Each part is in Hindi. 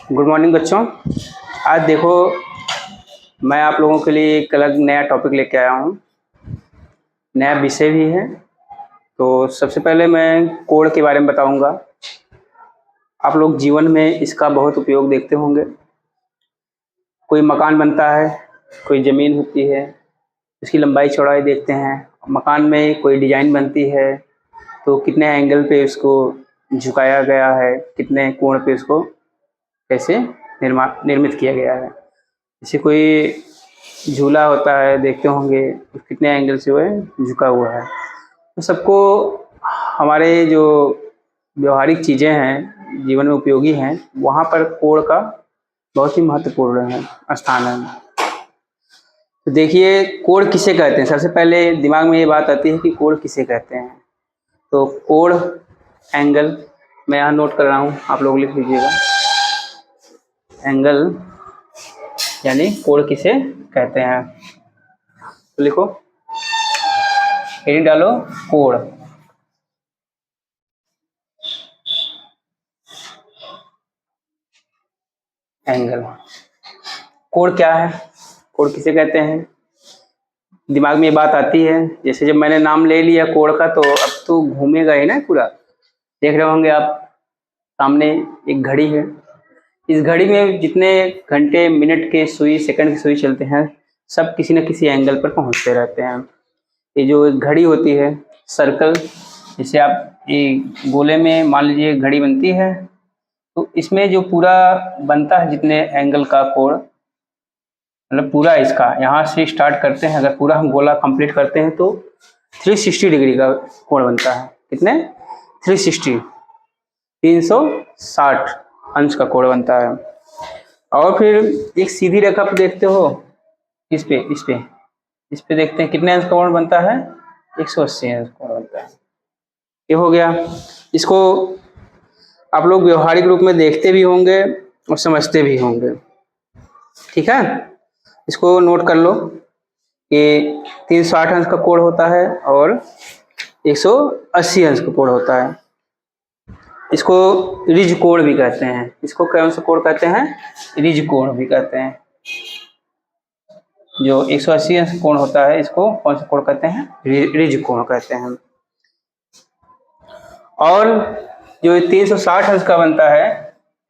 गुड मॉर्निंग बच्चों। आज देखो, मैं आप लोगों के लिए एक अलग नया टॉपिक लेके आया हूँ। नया विषय भी है। तो सबसे पहले मैं कोड के बारे में बताऊँगा। आप लोग जीवन में इसका बहुत उपयोग देखते होंगे। कोई मकान बनता है, कोई ज़मीन होती है, उसकी लंबाई चौड़ाई देखते हैं। मकान में कोई डिज़ाइन बनती है तो कितने एंगल पे उसको झुकाया गया है, कितने कोण पे उसको कैसे निर्मित किया गया है। जैसे कोई झूला होता है, देखते होंगे कितने एंगल से वह झुका हुआ है। तो सबको हमारे जो व्यवहारिक चीज़ें हैं, जीवन में उपयोगी हैं, वहाँ पर कोण का बहुत ही महत्वपूर्ण है स्थान है। तो देखिए, कोण किसे कहते हैं। सबसे पहले दिमाग में ये बात आती है कि कोण किसे कहते हैं। तो कोण एंगल मैं यहाँ नोट कर रहा हूँ, आप लोग लिख लीजिएगा। एंगल यानी कोण किसे कहते हैं, तो लिखो, हेडिंग डालो कोण। एंगल, कोण क्या है, कोण किसे कहते हैं। दिमाग में ये बात आती है। जैसे जब मैंने नाम ले लिया कोण का, तो अब तो घूमेगा ही ना पूरा। देख रहे होंगे आप, सामने एक घड़ी है। इस घड़ी में जितने घंटे, मिनट के सुई, सेकंड की सुई चलते हैं, सब किसी न किसी एंगल पर पहुंचते रहते हैं। ये जो घड़ी होती है, सर्कल, जैसे आप ये गोले में मान लीजिए घड़ी बनती है, तो इसमें जो पूरा बनता है जितने एंगल का कोण, मतलब पूरा इसका यहाँ से स्टार्ट करते हैं, अगर पूरा हम गोला कंप्लीट करते हैं तो 360 डिग्री का कोण बनता है। कितने? 360, 360 अंश का कोण बनता है। और फिर एक सीधी रेखा पर देखते हो, इस पे देखते हैं कितने अंश का कोण बनता है, 180 अंश का कोण बनता है। ये हो गया। इसको आप लोग व्यवहारिक रूप में देखते भी होंगे और समझते भी होंगे, ठीक है। इसको नोट कर लो कि 360 अंश का कोण होता है और 180 अंश का कोण होता है। इसको रिज कोण भी कहते हैं। इसको कौन सा कोण कहते हैं? रिज कोण भी कहते हैं। जो 180 अंश कोण होता है, इसको कौन सा कोण कहते हैं? रिज कोण कहते हैं। और जो 360 अंश का बनता है,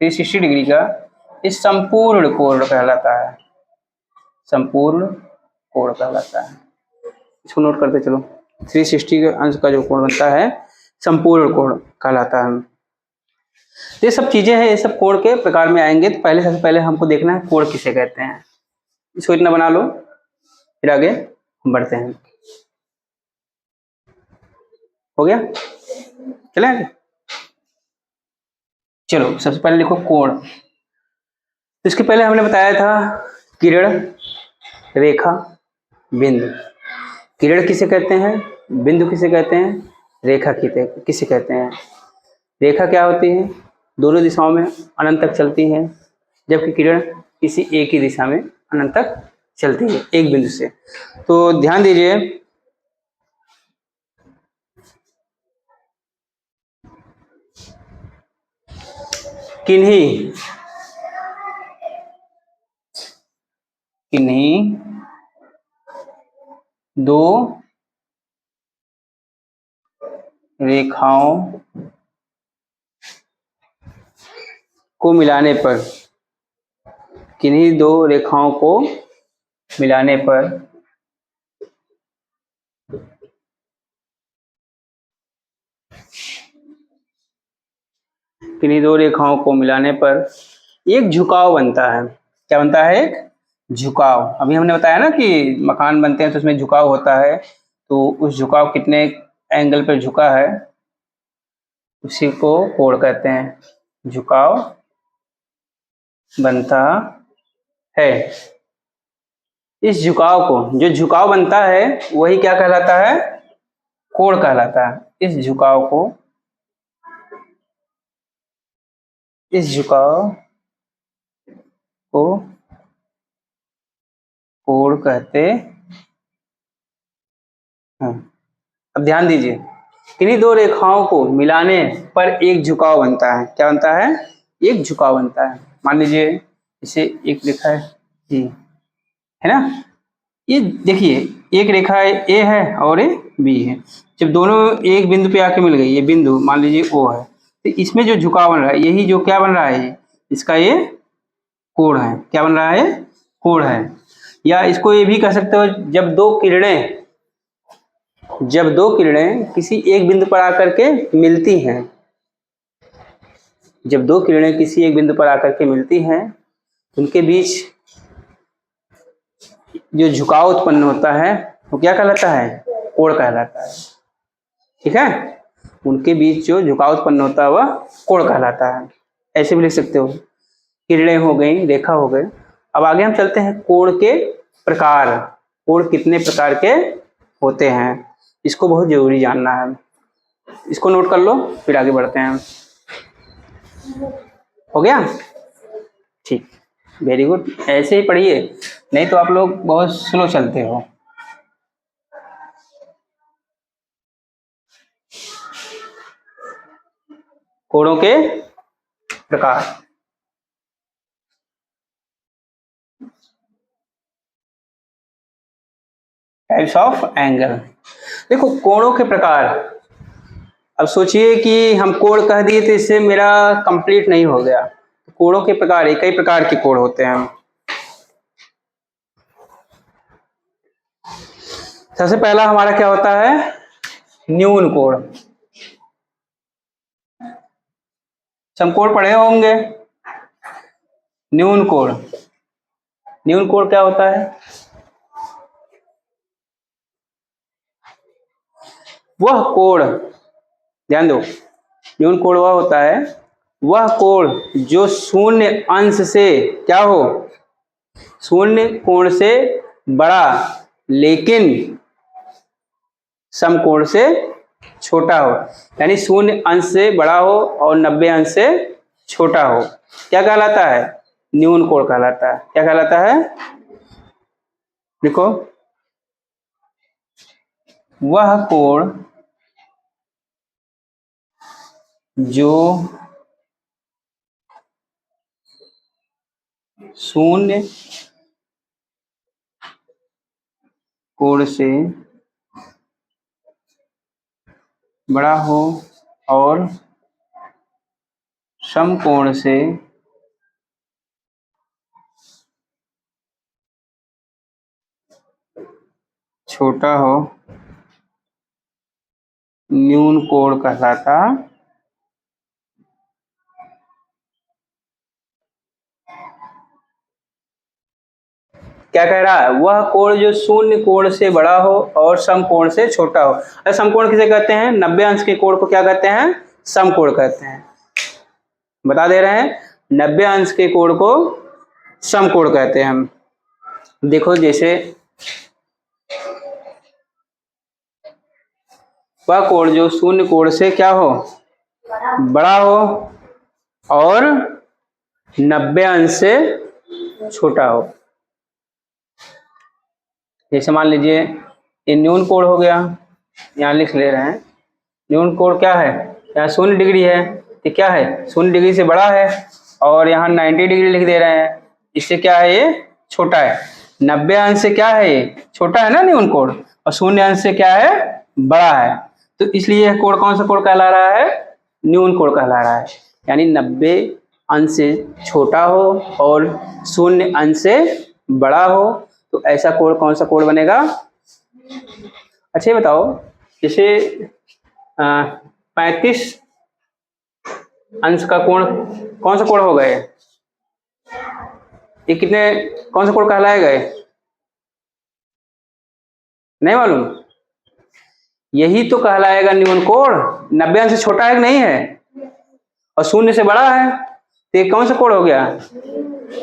360 डिग्री का, इस संपूर्ण कोण कहलाता है। संपूर्ण कोण कहलाता है। इसको नोट करते चलो। 360 अंश का जो कोण बनता है, संपूर्ण कोण कहलाता है। ये सब चीजें हैं, ये सब कोण के प्रकार में आएंगे। तो सबसे पहले हमको देखना है कोण किसे कहते हैं। इसको इतना बना लो, फिर आगे हम बढ़ते हैं। हो गया? चले आगे। चलो, सबसे पहले लिखो कोण। इसके पहले हमने बताया था किरण, रेखा, बिंदु। किरण किसे कहते हैं, बिंदु किसे कहते हैं, रेखा किसे कहते हैं। रेखा क्या होती है? दोनों दिशाओं में अनंत तक चलती है, जबकि किरण किसी एक ही दिशा में अनंत तक चलती है, एक बिंदु से। तो ध्यान दीजिए, किन्हीं दो रेखाओं को मिलाने पर, किन्हीं दो रेखाओं को मिलाने पर किन्हीं दो रेखाओं को मिलाने पर एक झुकाव बनता है। क्या बनता है? एक झुकाव। अभी हमने बताया ना कि मकान बनते हैं तो उसमें झुकाव होता है। तो उस झुकाव कितने एंगल पर झुका है, उसी को कोण कहते हैं। झुकाव बनता है। इस झुकाव को, जो झुकाव बनता है, वही क्या कहलाता है? कोण कहलाता है। इस झुकाव को कोण कहते हैं। अब ध्यान दीजिए, किन्हीं दो रेखाओं को मिलाने पर एक झुकाव बनता है। क्या बनता है? एक झुकाव बनता है। मान लीजिए इसे एक रेखा है ना, ये देखिए एक रेखा ए है और ये बी है। जब दोनों एक बिंदु पे आके मिल गई, ये बिंदु मान लीजिए ओ है, तो इसमें जो झुकाव बन रहा है यही जो क्या बन रहा है, इसका ये कोण है। क्या बन रहा है? कोण है। या इसको ये भी कह सकते हो, जब दो किरणें किसी एक बिंदु पर आकर के मिलती हैं, जब दो किरणें किसी एक बिंदु पर आकर के मिलती हैं, उनके बीच जो झुकाव उत्पन्न होता है वो क्या कहलाता है? कोण कहलाता है। ठीक है, उनके बीच जो झुकाव उत्पन्न होता है वह कोण कहलाता है। ऐसे भी लिख सकते हो, किरणें हो गई, रेखा हो गए। अब आगे हम चलते हैं कोण के प्रकार। कोण कितने प्रकार के होते हैं, इसको बहुत जरूरी जानना है। इसको नोट कर लो, फिर आगे बढ़ते हैं। हो गया? ठीक, वेरी गुड। ऐसे ही पढ़िए, नहीं तो आप लोग बहुत स्लो चलते हो। कोणों के प्रकार। Types of angle. देखो कोणों के प्रकार, अब सोचिए कि हम कोण कह दिए तो इससे मेरा कंप्लीट नहीं हो गया। कोणों के प्रकार, कई प्रकार के कोण होते हैं। सबसे पहला हमारा क्या होता है? न्यून कोण। समकोण पढ़े होंगे। न्यून कोण, न्यून कोण क्या होता है? वह कोण, ध्यान दो, न्यून कोण वह होता है, वह कोण जो शून्य अंश से क्या हो, शून्य कोण से बड़ा लेकिन समकोण से छोटा हो। यानी शून्य अंश से बड़ा हो और 90 अंश से छोटा हो, क्या कहलाता है? न्यून कोण कहलाता है। क्या कहलाता है? देखो, वह कोण जो शून्य कोण से बड़ा हो और समकोण से छोटा हो, न्यून कोण कहलाता। क्या कह रहा है? वह कोण जो शून्य कोण से बड़ा हो और समकोण से छोटा हो। अरे समकोण किसे कहते हैं? 90 अंश के कोण को क्या कहते हैं? समकोण कहते हैं। बता दे रहे हैं, 90 अंश के कोण को समकोण कहते हैं हम। देखो जैसे वह कोण जो शून्य कोण से क्या हो, बड़ा हो और 90 अंश से छोटा हो। जैसे मान लीजिए ये न्यून कोण हो गया, यहाँ लिख ले रहे हैं। न्यून कोण क्या है? यहाँ 0 डिग्री है, ये क्या है? 0 डिग्री से बड़ा है, और यहाँ 90 डिग्री लिख दे रहे हैं, इससे क्या है? ये छोटा है। 90 अंश से क्या है? ये छोटा है ना न्यून कोण, और 0 अंश से क्या है? बड़ा है। तो इसलिए यह कोण कौन सा कोण कहला रहा है? न्यून कोण कहला रहा है। यानी 90 अंश से छोटा हो और 0 अंश से बड़ा हो, तो ऐसा कोण कौन सा कोण बनेगा? अच्छा ये बताओ, जैसे 35 अंश का कोण कौन सा कोण हो गए? ये कितने, कौन सा कोण कहलाएगा? नहीं मालूम? यही तो कहलाएगा न्यून कोण। 90 अंश से छोटा है कि नहीं है, और 0 से बड़ा है, तो ये कौन सा कोण हो गया?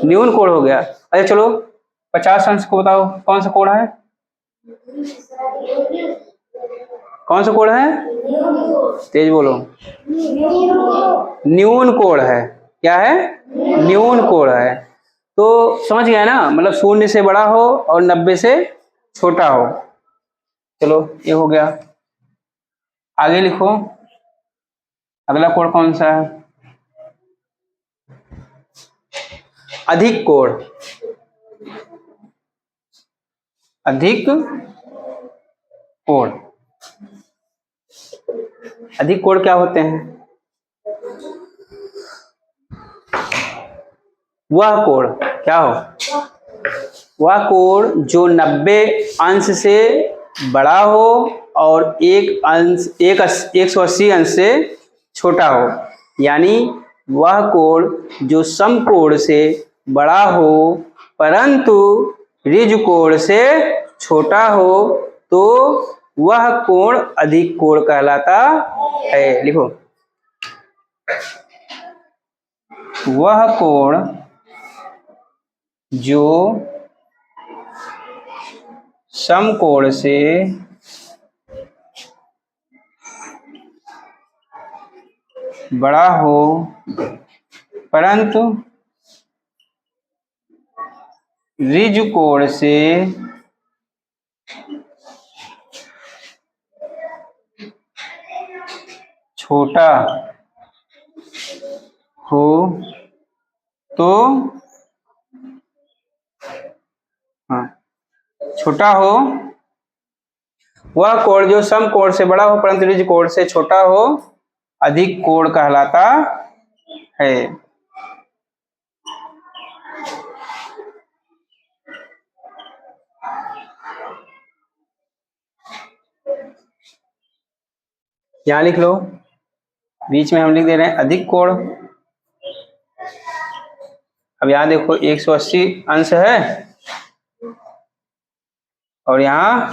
न्यून कोण हो गया। अच्छा चलो 50 अंश को बताओ कौन सा कोण है? कौन सा कोण है? तेज बोलो। न्यून कोण है। क्या है? न्यून कोण है। तो समझ गया ना, मतलब 0 से बड़ा हो और 90 से छोटा हो। चलो ये हो गया, आगे लिखो अगला कोण कौन सा है? अधिक कोण, अधिक कोण, अधिक कोण क्या होते हैं? वह कोण क्या हो? वह कोण जो 90 अंश से बड़ा हो और 180 अंश से छोटा हो, यानी वह कोण जो समकोण से बड़ा हो परंतु ऋजु कोण से छोटा हो तो वह कोण अधिक कोण कहलाता है। लिखो, वह कोण जो समकोण से बड़ा हो परंतु ऋजु कोण से छोटा हो तो छोटा हो, वह कोण जो समकोण से बड़ा हो परंतु ऋजु कोण से छोटा हो अधिक कोण कहलाता है। यहां लिख लो, बीच में हम लिख दे रहे हैं अधिक कोण। अब यहां देखो 180 अंश है और यहाँ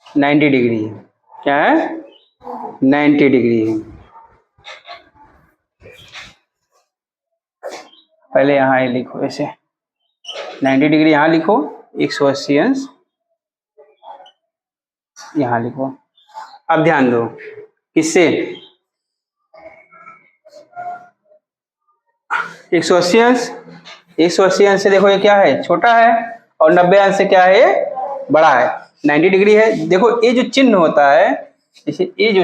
90 डिग्री है। क्या है? 90 डिग्री है। पहले यहाँ लिखो ऐसे 90 डिग्री यहाँ लिखो, 180 अंश यहाँ लिखो। अब ध्यान दो, किससे 180 अंश, 180 अंश से देखो ये क्या है? छोटा है, और 90 अंश से क्या है? बड़ा है। 90 डिग्री है। देखो ये जो चिन्ह होता है, जैसे ये जो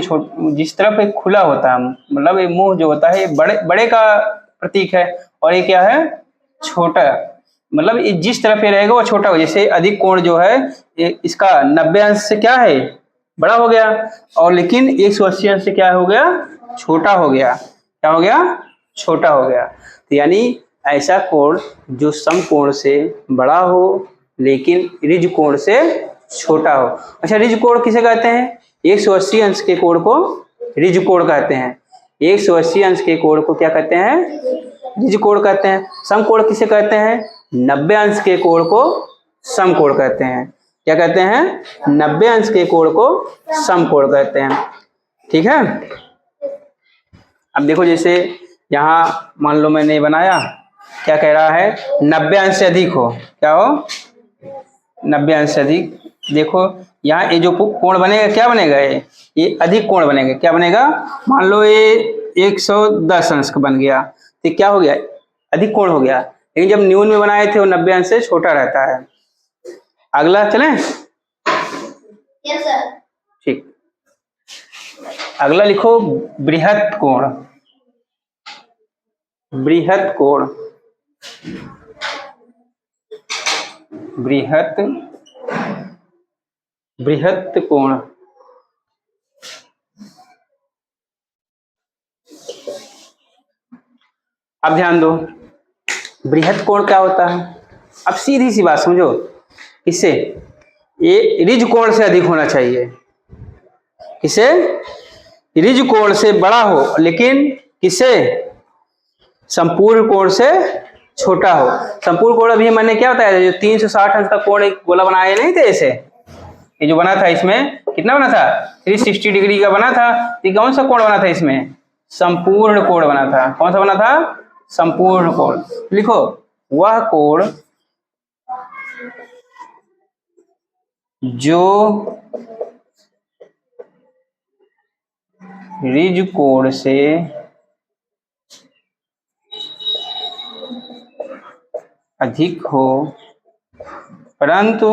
जिस तरफ एक खुला होता है, मतलब ये मुंह जो होता है ये बड़े का प्रतीक है, और ये क्या है? छोटा, मतलब ये जिस तरफ ये रहेगा वो छोटा हो। जैसे अधिक कोण जो है ये इसका 90 अंश से क्या है? बड़ा हो गया, और लेकिन 180 अंश से क्या हो गया? छोटा हो गया। क्या हो गया? छोटा हो गया। तो यानी ऐसा कोण जो समकोण से बड़ा हो लेकिन ऋजु कोण से छोटा हो। अच्छा, ऋजु कोण किसे कहते हैं? 180 अंश के कोण को ऋजु कोण कहते हैं। 180 अंश के कोण को क्या कहते हैं? ऋजु कोण कहते हैं। समकोण किसे कहते हैं? 90 अंश के कोण को समकोण कहते हैं। क्या कहते हैं? 90 अंश के कोण को समकोण कहते हैं। ठीक है। अब देखो, जैसे यहाँ मान लो मैंने बनाया, क्या कह रहा है? 90 अंश से अधिक हो। क्या हो? 90 अंश से अधिक। देखो यहाँ ये जो कोण बनेगा क्या बनेगा? ये अधिक कोण बनेगा। क्या बनेगा? मान लो ये 110 अंश का बन गया तो क्या हो गया? अधिक कोण हो गया। लेकिन जब न्यून में बनाए थे वो 90 अंश से छोटा रहता है। अगला चलें? Yes sir. ठीक, अगला लिखो बृहत कोण। बृहत कोण, बृहत कोण। अब ध्यान दो, बृहत कोण क्या होता है? अब सीधी सी बात समझो, इससे ये ऋजु कोण से अधिक होना चाहिए। किसे? ऋजु कोण से बड़ा हो लेकिन किसे? संपूर्ण कोण से छोटा हो। संपूर्ण कोण अभी मैंने क्या बताया था? जो 360 अंश का कोण एक गोला बनाया नहीं थे ऐसे, ये जो बना था इसमें कितना बना था? 360 डिग्री का बना था। ये कौन सा कोण बना था इसमें? संपूर्ण कोण बना था। कौन सा बना था? संपूर्ण कोण। लिखो, वह कोण जो ऋजु कोण से अधिक हो परंतु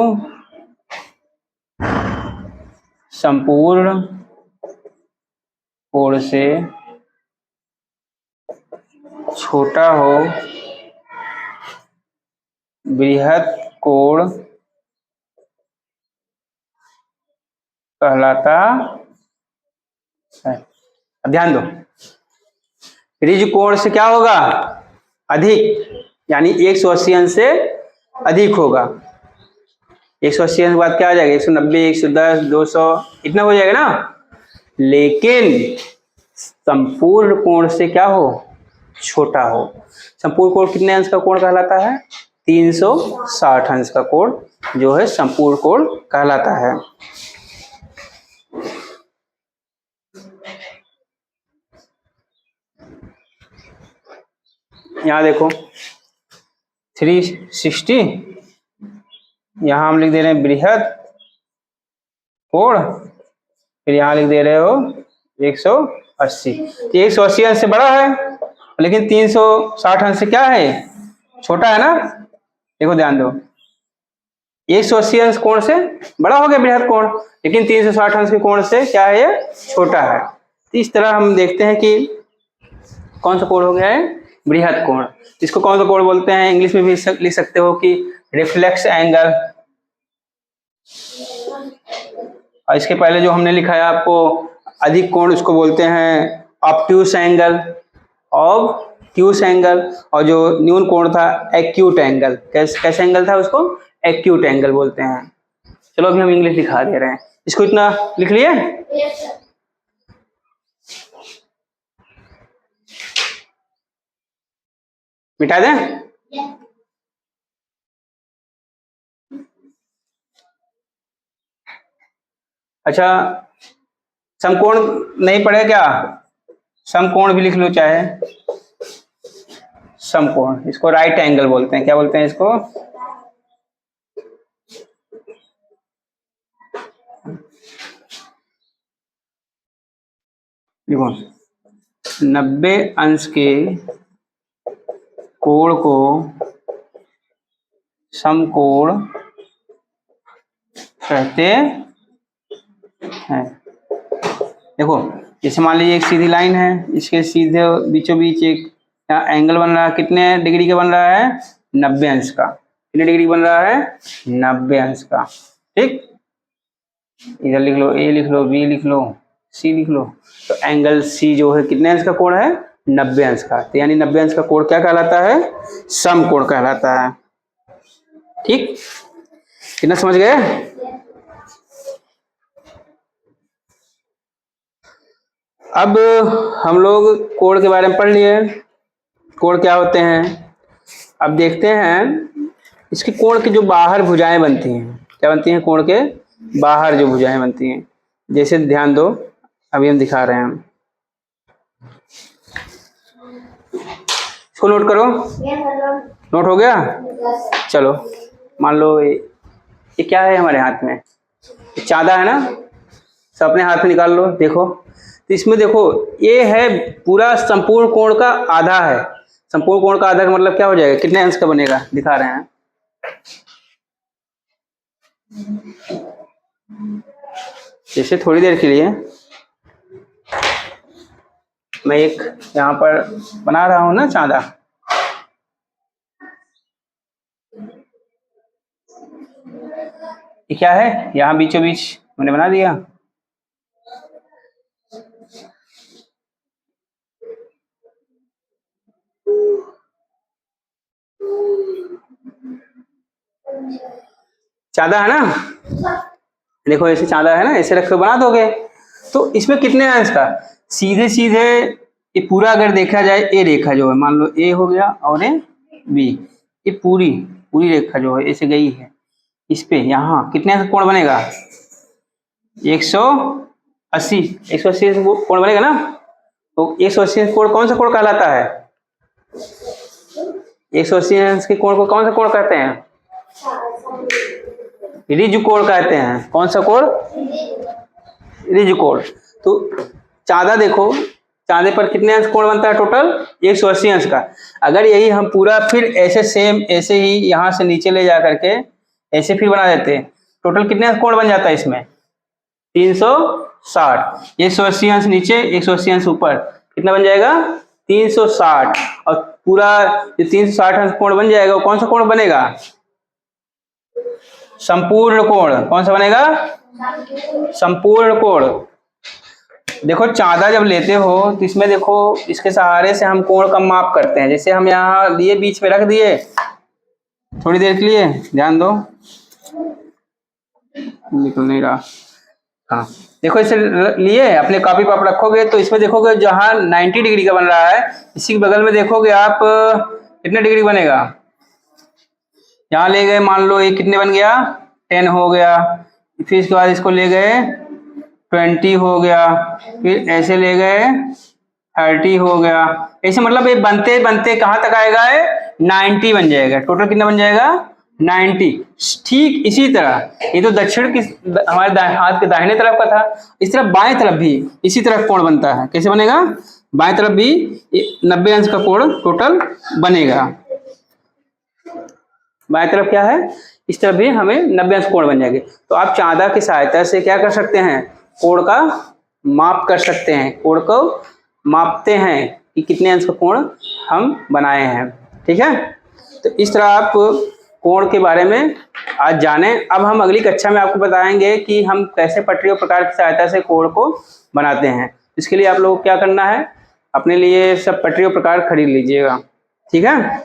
संपूर्ण कोण से छोटा हो बृहद कोण कहलाता है। अब ध्यान दो, ऋज कोण से क्या होगा, अधिक, यानी 180 अंश से अधिक होगा। 180 अंश के बाद क्या आ जाएगा, 190, 110, 200, इतना हो जाएगा ना। लेकिन संपूर्ण कोण से क्या हो, छोटा हो। संपूर्ण कोण कितने अंश का कोण कहलाता है, 360 अंश का कोण जो है संपूर्ण कोण कहलाता है। यहां देखो 360, यहां हम लिख दे रहे हैं बृहद कोण, फिर यहां लिख दे रहे हो 180। तो 180 अंश से बड़ा है, लेकिन 360 अंश से क्या है, छोटा है ना। देखो ध्यान दो, 180 अंश कोण से बड़ा हो गया बृहद कोण, लेकिन 360 अंश के कोण से क्या है, ये छोटा है। तो इस तरह हम देखते हैं कि कौन सा कोण हो गया है, बृहद कोण। इसको कौन सा कोण बोलते हैं, इंग्लिश में भी लिख सकते हो कि रिफ्लेक्स एंगल। और इसके पहले जो हमने लिखा है आपको अधिक कोण, उसको बोलते हैं ऑब्ट्यूस एंगल, ऑब्ट्यूस एंगल। और जो न्यून कोण था एक्यूट एंगल। कैसे एंगल था, उसको एक्यूट एंगल बोलते हैं। चलो अभी हम इंग्लिश लिखा दे रहे हैं, इसको इतना लिख लिए। मिटा दें। अच्छा, समकोण नहीं पढ़े क्या, समकोण भी लिख लो चाहे, समकोण, इसको राइट एंगल बोलते हैं। क्या बोलते हैं इसको, देखो 90 अंश के कोण को समकोण कहते हैं। देखो जैसे मान लीजिए एक सीधी लाइन है, इसके सीधे बीचों बीच एक एंगल बन रहा है, कितने डिग्री का बन रहा है, 90 अंश का। कितने डिग्री बन रहा है, 90 अंश का। ठीक, इधर लिख लो, ए लिख लो, बी लिख लो, सी लिख लो। तो एंगल सी जो है कितने अंश का कोण है, 90 अंश का। तो यानी 90 अंश का कोण क्या कहलाता है, समकोण कहलाता है। ठीक, कितना समझ गए। अब हम लोग कोण के बारे में पढ़ लिए, कोण क्या होते हैं। अब देखते हैं इसके कोण की जो बाहर भुजाएं बनती हैं, क्या बनती हैं, कोण के बाहर जो भुजाएं बनती हैं। जैसे ध्यान दो, अभी हम दिखा रहे हैं, इसको नोट करो। नोट हो गया, चलो मान लो ये क्या है हमारे हाथ में, चांदा है ना। सब अपने हाथ में निकाल लो, देखो। तो इसमें देखो ये है पूरा संपूर्ण कोण का आधा है। संपूर्ण कोण का आधा का मतलब क्या हो जाएगा, कितने अंश का बनेगा, दिखा रहे हैं। जैसे थोड़ी देर के लिए मैं एक यहाँ पर बना रहा हूं ना चांदा, ये क्या है, यहाँ बीचों बीच मैंने बना दिया। चांदा है ना, देखो ऐसे चांदा है ना, ऐसे रख के बना दोगे। तो इसमें कितने अंश का, सीधे सीधे ये पूरा अगर देखा जाए, ए रेखा जो है, मान लो ए हो गया और ए बी, ये पूरी पूरी रेखा जो है ऐसे गई है, इस पे यहाँ कितने अंश कोण बनेगा, 180। 180 कोण बनेगा ना। तो 180 कोण कौन सा कोण कहलाता है, 180 अंश के कोण को कौन सा कोण कहते हैं, ऋज कोण कहते हैं। कौन सा कोण, ऋज कोण। तो चांदा देखो, चांदे पर कितने अंश कोण बनता है टोटल, 180 अंश का। अगर यही हम पूरा फिर ऐसे सेम ऐसे ही यहाँ से नीचे ले जा करके ऐसे फिर बना देते हैं, टोटल कितने अंश कोण बन जाता है इसमें, 360। 180 अंश नीचे, 180 अंश ऊपर, कितना बन जाएगा, 360। और पूरा जो 360 अंश कोण बन जाएगा वो कौन सा कोण बनेगा, संपूर्ण कोण। कौन सा बनेगा? संपूर्ण कोण। देखो चांदा जब लेते हो तो इसमें देखो इसके सहारे से हम कोण का माप करते हैं। जैसे हम यहाँ लिए बीच में रख दिए थोड़ी देर के लिए, ध्यान दो, निकल नहीं रहा। हाँ देखो इसे लिए अपने कॉपी पर आप रखोगे तो इसमें देखोगे जहाँ 90 डिग्री का बन रहा है, इसी के बगल में देखोगे आप कितने डिग्री बनेगा। यहाँ ले गए, मान लो ये कितने बन गया, 10 हो गया। फिर इसके बाद इसको ले गए 20 हो गया, फिर ऐसे ले गए 30 हो गया। ऐसे मतलब ये बनते बनते कहाँ तक आएगा, 90 बन जाएगा। टोटल कितना बन जाएगा, 90। ठीक इसी तरह ये तो दक्षिण की हमारे हाथ के दाहिने तरफ का था, इस तरफ बाएं तरफ भी इसी तरह कोण बनता है। कैसे बनेगा, बाएं तरफ भी 90 अंश का कोण टोटल बनेगा। बाएं तरफ क्या है, इस तरफ भी हमें 90 अंश कोण बन जाएंगे। तो आप चांदा की सहायता से क्या कर सकते हैं, कोण का माप कर सकते हैं, कोण को मापते हैं कि कितने अंश का कोण हम बनाए हैं। ठीक है, तो इस तरह आप कोण के बारे में आज जाने। अब हम अगली कक्षा में आपको बताएंगे कि हम कैसे पटरी और प्रकार की सहायता से कोण को बनाते हैं। इसके लिए आप लोगों को क्या करना है, अपने लिए सब पटरी और प्रकार खरीद लीजिएगा। ठीक है,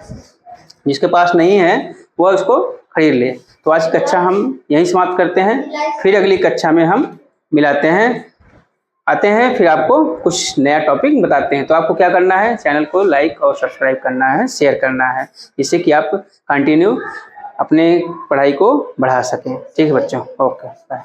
जिसके पास नहीं है वह उसको खरीद ले। तो आज की कक्षा हम यहीं समाप्त करते हैं, फिर अगली कक्षा में हम मिलाते हैं, आते हैं, फिर आपको कुछ नया टॉपिक बताते हैं। तो आपको क्या करना है, चैनल को लाइक और सब्सक्राइब करना है, शेयर करना है, जिससे कि आप कंटिन्यू अपने पढ़ाई को बढ़ा सकें। ठीक है बच्चों, ओके बाय।